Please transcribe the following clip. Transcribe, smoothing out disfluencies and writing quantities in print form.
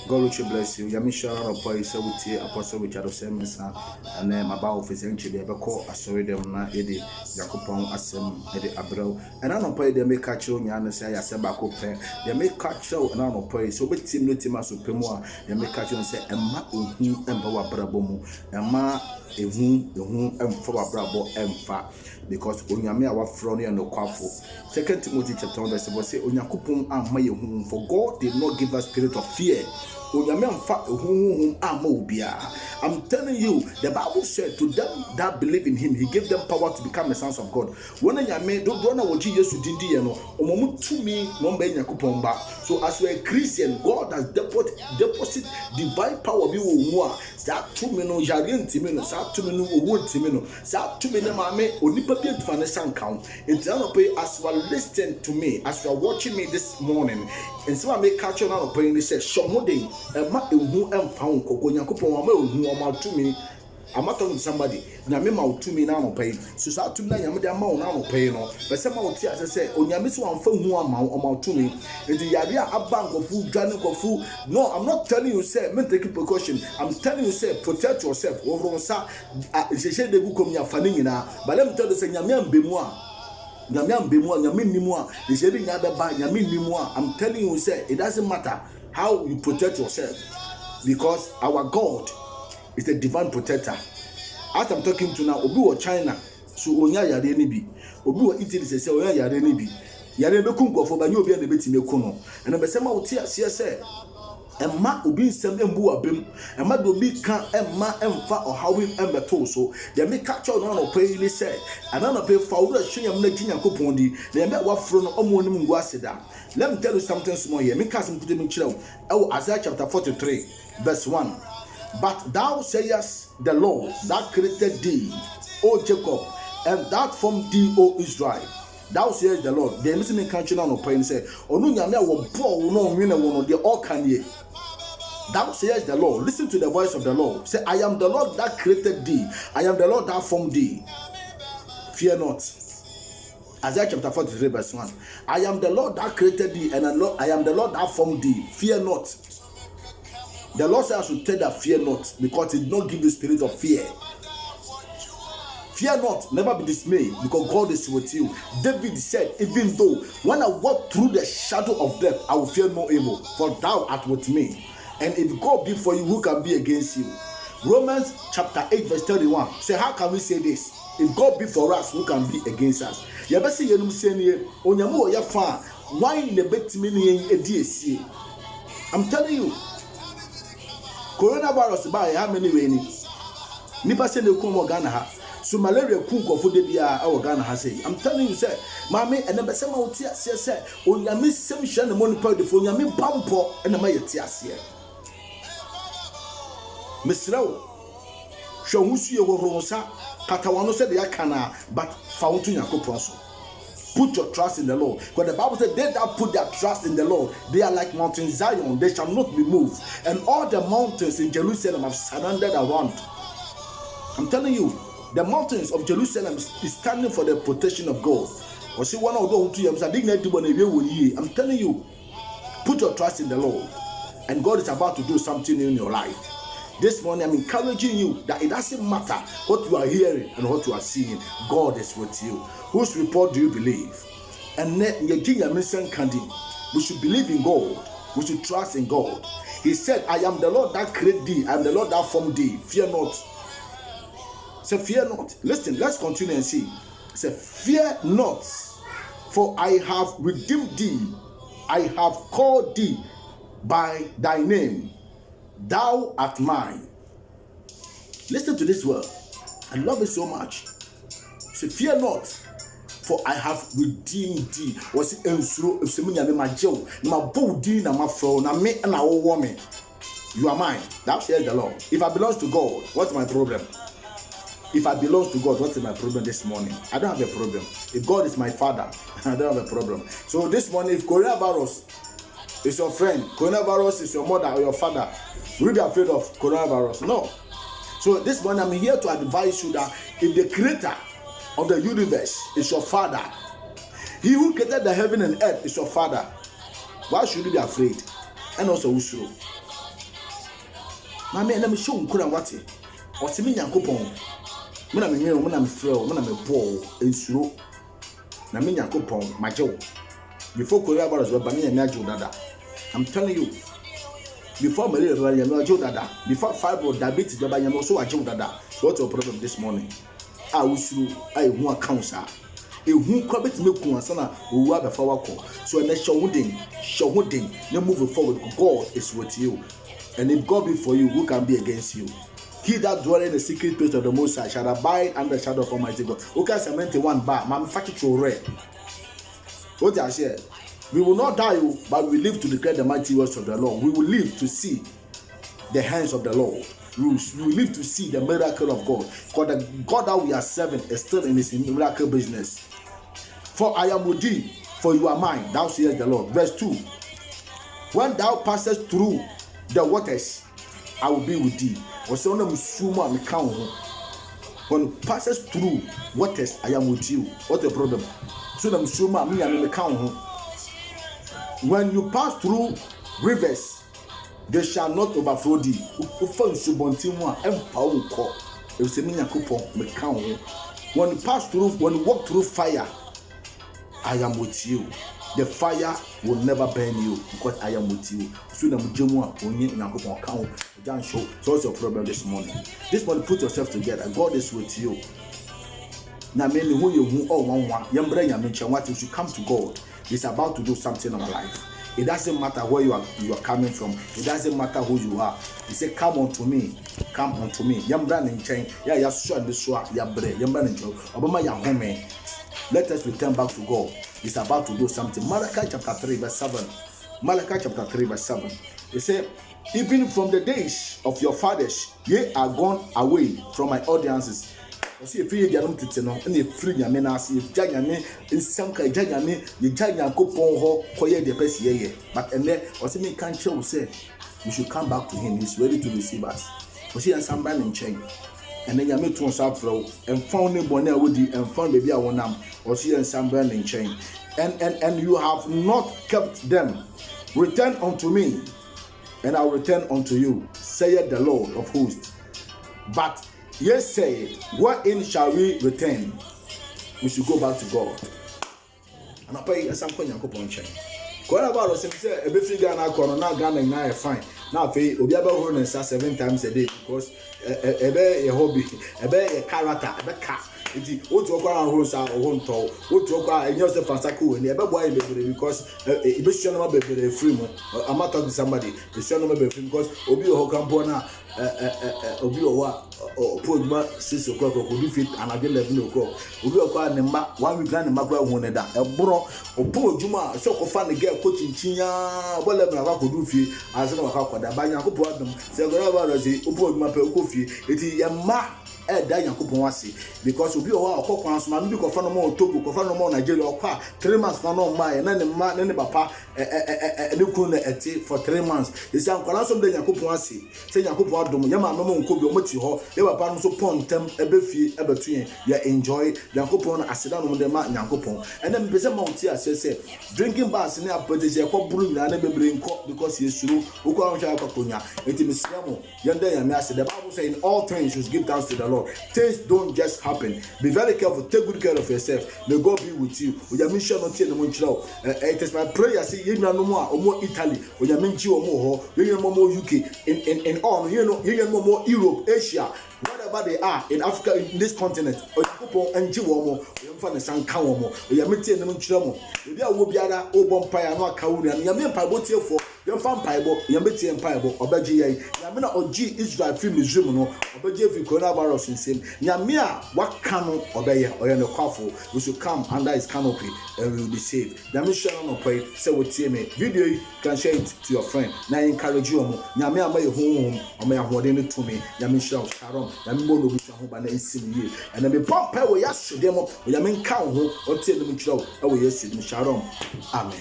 God richly bless you. Yamisha Rapoy Sawuti Apostle Richard Osemesa and then my bow office and Chile Bako Asori them na Eddie Yakupon Asem Eddie Abreu and I don't pay they make catch you and say I said Bako pen they make catch you and I don't pay so with team no team supremo they make catch you and say Emma Uhu Embawa Brabomu Emma Ehu Emfawa Brabo Emfa because Onyame our front and no kwafo. 2 Timothy chapter 1 verse 4 say Onyakupon amma yehu for God did not give us spirit of fear. I'm telling you, the Bible said to them that believe in him, he gave them power to become the sons of God. When I made don't know what Jesus did, so as you're a Christian, God has deposit divine power. That 2 minutes, Jarian Timino, Sat 2 minutes, Wood Timino, Sat 2 minutes, Mame, Onipapian Vanessa count. As you are listening to me, as you are watching me this morning, and so I make catch on out of praying, they say, Shomode. Emma who am found Cocoyacopo, who are to me. I'm not talking to somebody. Namima to me now pay. So to me, I'm the amount now paying. But some of the as I say, on Yamisu and phone who amount to me. In the area a bank of food, drowning of food. No, I'm not telling you, say, men take precaution. I'm telling you, say, protect yourself. Over sa, she said they will come your fanning now. But let me tell you, say, Yamian Bimois. Yamian Bimois, Yamin Nimois. They said, Yamin Nimois. I'm telling you, say, it doesn't matter how you protect yourself, because our God is the divine protector. As I'm talking to now, Obi or China, so onya yare ni bi. Obi or Italy say onya yare ni bi. Yare be kunko for ba nyo obi na beti me kuno. And be say ma oti ase say Emma obi nsem embu abem. Emma do bi kan emma emfa ohawim embeto so. They make catch on no pay ni say. Ana no pay fa wo hweyam na ginyakopon di. They be wa fro no omo nim ngu aseda. Let me tell you something small here. Me cast put me chiro. Isaiah chapter 43 verse 1. But thou sayest the Lord that created thee, O Jacob, and that formed thee, O Israel. Thou sayest the Lord. They miss me country now no pray and say, Onu nyame wo bo no win no de all can ye. Thou sayest the Lord. Listen to the voice of the Lord. Say, I am the Lord that created thee. I am the Lord that formed thee. Fear not. Isaiah chapter 43 verse 1. I am the Lord that created thee, and I am the Lord that formed thee. Fear not. The Lord says I should tell that fear not, because he did not give you spirit of fear. Fear not, never be dismayed, because God is with you. David said, even though when I walk through the shadow of death, I will fear no evil, for thou art with me. And if God be for you, who can be against you? Romans chapter 8 verse 31. Say, how can we say this? If God be for us, who can be against us? Yabesi yenum seniye onyamu oya fa why ne betimi ne edi. I'm telling you, coronavirus by how many way ni nipa se ne kom Ghana ha, so malaria ku nkofo de bia e Ghana ha say. I'm telling you, say mama and be say ma oti ase say onyame sem hye ne mo nipa de fo onyame pampo e na ma yeti ase mesrawo hwe husu ye wo ronsa katawano said they can, but found to Yakopon. Put your trust in the Lord. Because the Bible said, they that put their trust in the Lord, they are like Mount Zion, they shall not be moved. And all the mountains in Jerusalem have surrounded around. I'm telling you, the mountains of Jerusalem is standing for the protection of God. Or see one of those 2 years, I'm telling you, put your trust in the Lord, and God is about to do something in your life. This morning, I'm encouraging you that it doesn't matter what you are hearing and what you are seeing. God is with you. Whose report do you believe? And we should believe in God. We should trust in God. He said, I am the Lord that created thee. I am the Lord that formed thee. Fear not. Say, fear not. Listen, let's continue and see. Say, fear not, for I have redeemed thee. I have called thee by thy name. Thou art mine. Listen to this word. I love it so much. Say, fear not, for I have redeemed thee. Was it ensuro if semunya me majew na mabodi na mafro na me na wo me. You are mine. Thou says the Lord. If I belong to God, what's my problem? If I belong to God, what is my problem this morning? I don't have a problem. If God is my father, I don't have a problem. So this morning, if coronavirus is your friend, coronavirus is your mother or your father, will you be afraid of coronavirus? No. So this morning, I'm here to advise you that if the creator of the universe is your father, he who created the heaven and earth is your father, why should you be afraid? and also usuro. Mama na me show nkura wate. O se me Nyankopɔn. Me na me nwe me na me frɛ me na me bɔ ensuro. Na me Nyankopɔn magye. Before Korea about us ba me na agye dada. I'm telling you. Before malaria ba me agye dada. Before fibroid diabetes ba me also agye dada. So what's your problem this morning? Usuro ehu accounts a. Ehu kwa betime ku ansa na owu abefa wako. So na showoding, you move forward. God is with you. And if God be for you, who can be against you? He that dwelleth in the secret place of the Most High shall abide under the shadow of Almighty God. Okay, cement one bar, man, factory red. What I said, we will not die, but we live to declare the mighty works of the Lord. We will live to see the hands of the Lord. We will live to see the miracle of God. Because the God that we are serving is still in his miracle business. For I am with thee, for you are mine, thou sayest the Lord. Verse 2. When thou passest through the waters, I will be with thee. When you passes through waters, I am with you. What the problem? So when you pass through rivers, they shall not overflow thee. When you pass through, when you walk through fire, I am with you. The fire will never burn you because I am with you. So what's your problem this morning? This morning, put yourself together. God is with you. Now, mainly who you all one, what you should come to God. He's about to do something in our life. It doesn't matter where you are coming from. It doesn't matter who you are. He said, "Come unto me, come unto me." Let us return back to God. He's about to do something. Malachi chapter 3 verse 7. Malachi chapter 3 verse 7. He said, "Even from the days of your fathers, ye are gone away from my audiences." See if you get to no, and you free your men as if Jayame is some kind of Jayame, the Jayan coupon ho, koye de pes ye. But and then, or see me can't show say, we should come back to him. He's ready to receive us. We see some brand in chain. And then you meet to us flow and found him bonnet with you and found baby I want them, or see some brand in chain. And you have not kept them. Return unto me, and I'll return unto you, saith the Lord of hosts. But yes, say, wherein shall we return? We should go back to God. And I pay some point and coupon chain. What about us? Say a bit figure now, corner gun and now fine. Now pay Obiaba Horn 7 times a day because a hobby, a character, a car. It's what you call rules are one tall, what you call a Joseph Fansaku and never boy because a bit baby free. I'm not talking to somebody, the son of a baby because Obio Hokampona. Obi or Pogma 6 o'clock or could fit and again 11 o'clock. Obi or 1 week and Magua wanted that. A bro or poor Juma, so fan the girl coaching Chinya, whatever could do fee as an Okaka, that by Yaku problem. Say, whatever as a Pogma Coffee, it is a ma. Because we are a coupons, man, because from more Togo, from more Nigeria, or 3 months, no, my, and then the man, and the papa, for 3 months. The same Colasum de Yakupuasi, say Yakupum, Yama, no Kobi, Motiho, they were bound to pont them, a beefy, a between, you enjoy Yakupon, Asedan on the man Yakupon, and then Bezamontia says, drinking bars in our British Yakopun, and never bring cock because he is true, who can't share Kapunya, it is Yamo, Yanda and Master. The Bible saying all things should give thanks to the Lord. Things don't just happen. Be very careful. Take good care of yourself. May God be with you. It is my prayer. See, you know no more Italy. When you mean you more, you know more UK, in all, you know more Europe, Asia. Whatever they are in Africa, in this continent, or and Jiwomo, you find a San Kawomo, you meet in the Munchamo. If you will be other Obompire, no Kauri, and you mean Pibotia for your fan Pibo, Yameti and Pibo, or Baji, Yamina or G Israel film is Jumuno, or Baji coronavirus in same. Yamia, what canon obey or in a coffee, we should come under his canopy and we will be saved. Yamisha no pray, say what TMA video, you can share it to your friend. Now encourage you, Yamia may home, or may have more than it to me, Yamisha Sharon. Yambo no bisha ho ba na nsim ye and me pampa we yaso dem we yamen ka ho o tie dem chiro e we yesu dem shalom amen.